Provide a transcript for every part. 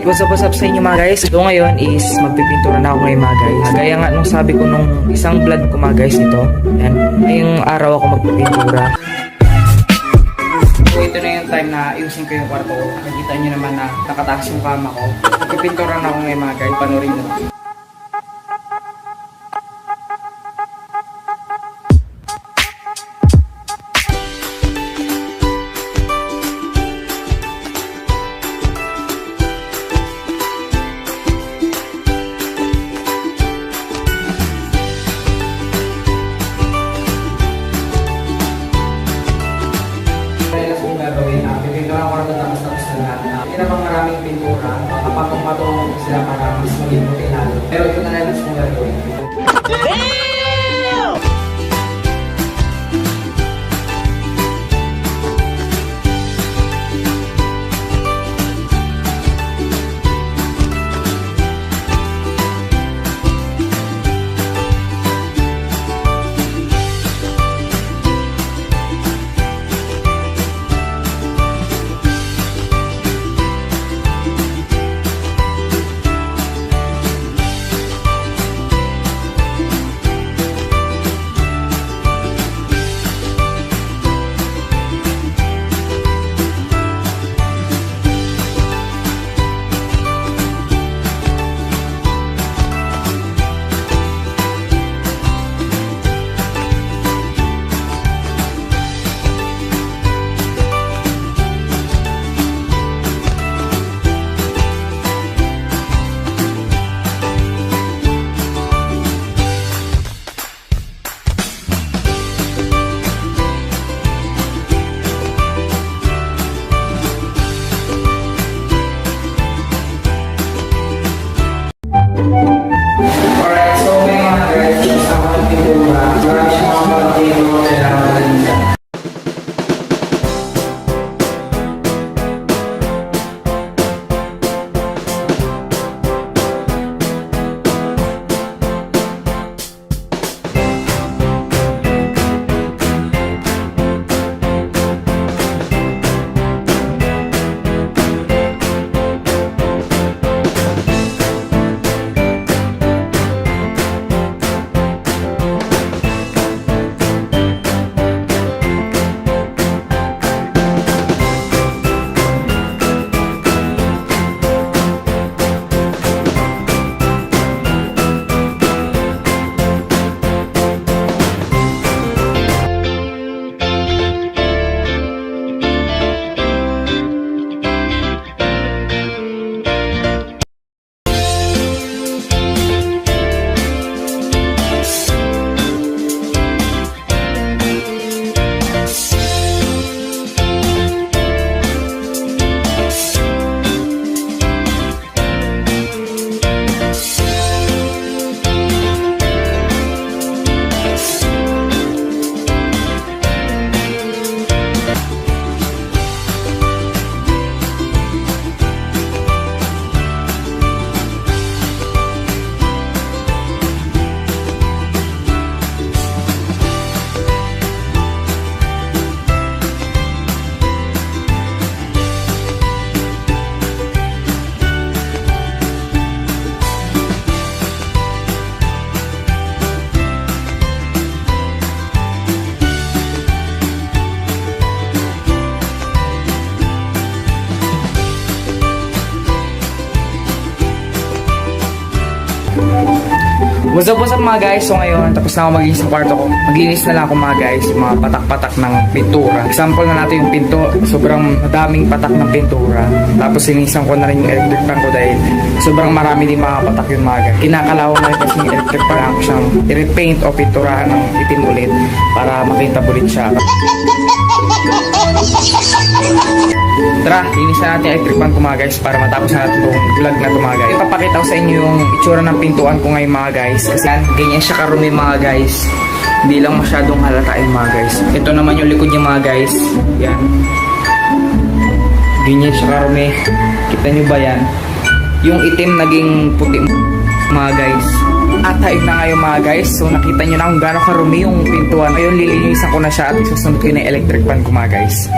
Alright, what's up sa inyo mga guys? So ngayon is magpipintura na ako ngayon mga guys. Gaya nga nung sabi ko nung isang vlog ko mga guys ito. Yan, ngayong araw ako magpipintura. So ito na yung time na iusin ko yung kwarto ko. Nakikita nyo naman na nakataas yung kama ko. Magpipintura na ako ngayon mga guys. Panoorin nyo. Pipintura ko na tapos na lahat. Hindi namang maraming pintura. Kapatong-patong sila para mas maging puti lalo. Pero ito na lang kung gagawin. What's up mga guys? So ngayon, tapos na ako maglinis sa kwarto ko. Maglinis na lang ako mga guys, yung mga patak-patak ng pintura. Example na natin yung pinto, sobrang madaming patak ng pintura. Tapos sinisan ko na rin yung electric fan ko dahil sobrang marami din mga patak yun mga guys. Kinakalaw na rin kasi yung electric fan ko siyang i-repaint o pinturahan ng itim ulit para makita ulit siya. Tara, linisan natin yung electric fan ko mga guys para matapos na natin itong vlog na ito mga guys. Ipapakita ko sa inyo yung itsura ng pintuan ko ngayon mga guys. Kasi ganyan siya karumi mga guys. Hindi lang masyadong halatain mga guys. Ito naman yung likod niya mga guys. Yan. Ganyan siya karumi. Kita nyo ba yan? Yung itim naging puti mga guys. At ayun na ngayon mga guys. So nakita nyo na kung gano'ng karumi yung pintuan. Ayun, lilinisan ko na siya at isusunod ko yung electric fan ko mga guys.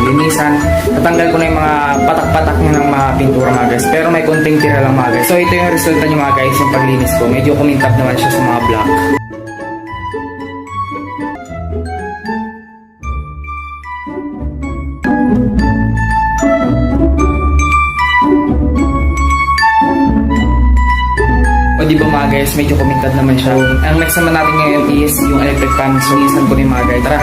linisan. Natanggal ko na yung mga patak-patak niya ng mga pintura mga guys. Pero may konting tira lang mga guys. So ito yung resulta niya mga guys, yung paglinis ko. Medyo kumintap naman siya sa mga black. O di ba mga guys, medyo kumintad naman siya. Ang next naman natin ngayon is yung electric fan. So linisan ko rin mga guys. Tara!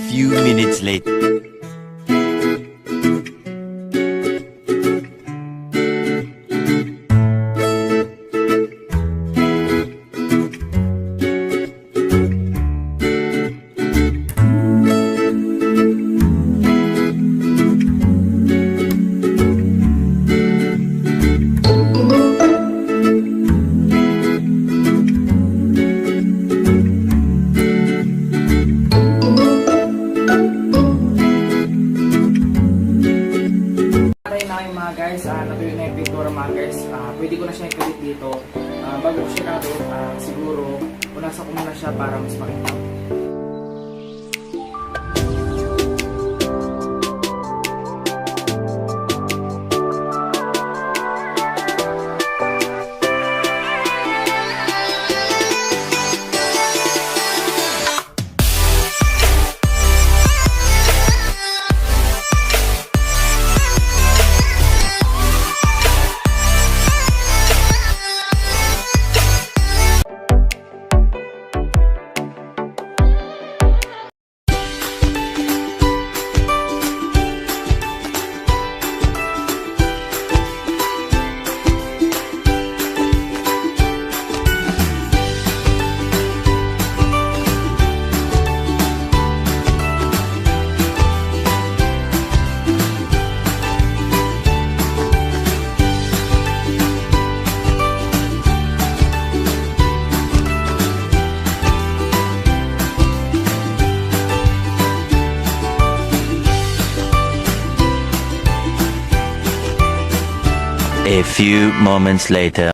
Few minutes later. Natuloy na yung pintura mga guys. Pwede ko na siya ikulit dito. Bago ko siya nakabit, siguro punasan ko muna siya para mas makita. A few moments later.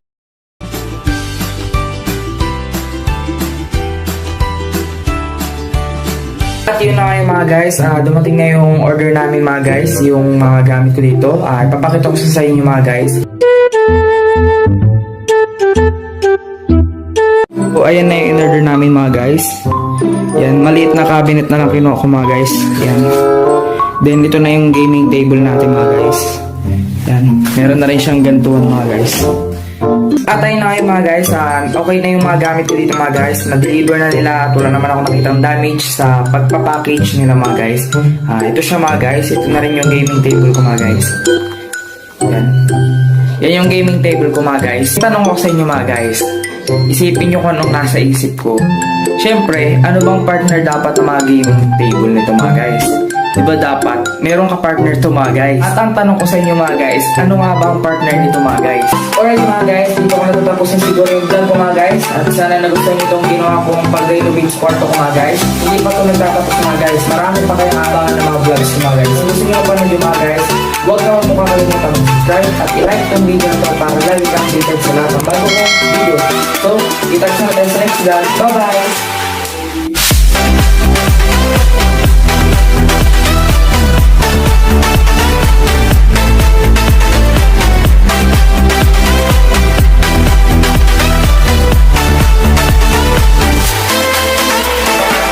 At yun na kayo mga guys, dumating na yung order namin mga guys, yung mga gamit ko dito. Ipapakita ko sa inyo mga guys. So ayan na yung in-order namin mga guys. Yan, maliit na cabinet na lang kinuha ko mga guys. Yan. Then ito na yung gaming table natin mga guys. Yan, meron na rin siyang gantuan mga guys. At ayun na kayo mga guys, okay na yung mga gamit ko dito mga guys. Na-deliver na nila at wala naman ako nakitang damage sa pagpapackage nila mga guys. Ito siya mga guys, ito na rin yung gaming table ko mga guys. Yan. Yan yung gaming table ko mga guys. Tanong ko sa inyo mga guys, isipin nyo kung anong nasa isip ko. Siyempre, ano bang partner dapat ng mga gaming table nito mga guys? Diba dapat, meron ka partner to mga guys. At ang tanong ko sa inyo mga guys, ano nga ba ang partner nito mga guys? Alright mga guys, dito ko natatapusin siguro yung vlog ko mga guys. At sana nagustuhan nyo itong ginawa kong pag-renovate sa kwarto ko mga guys. Hindi pa ito nagtatapos mga guys, marami pa kayong abangan ng mga vlogs ko mga guys. Kung gusto nyo pa nyo mga guys, huwag naman po kakalimutan mag-subscribe at i-like itong video na ito para lagi kang updated sa lahat ng bago kong video. So, kita-kits natin sa next vlog. Bye bye!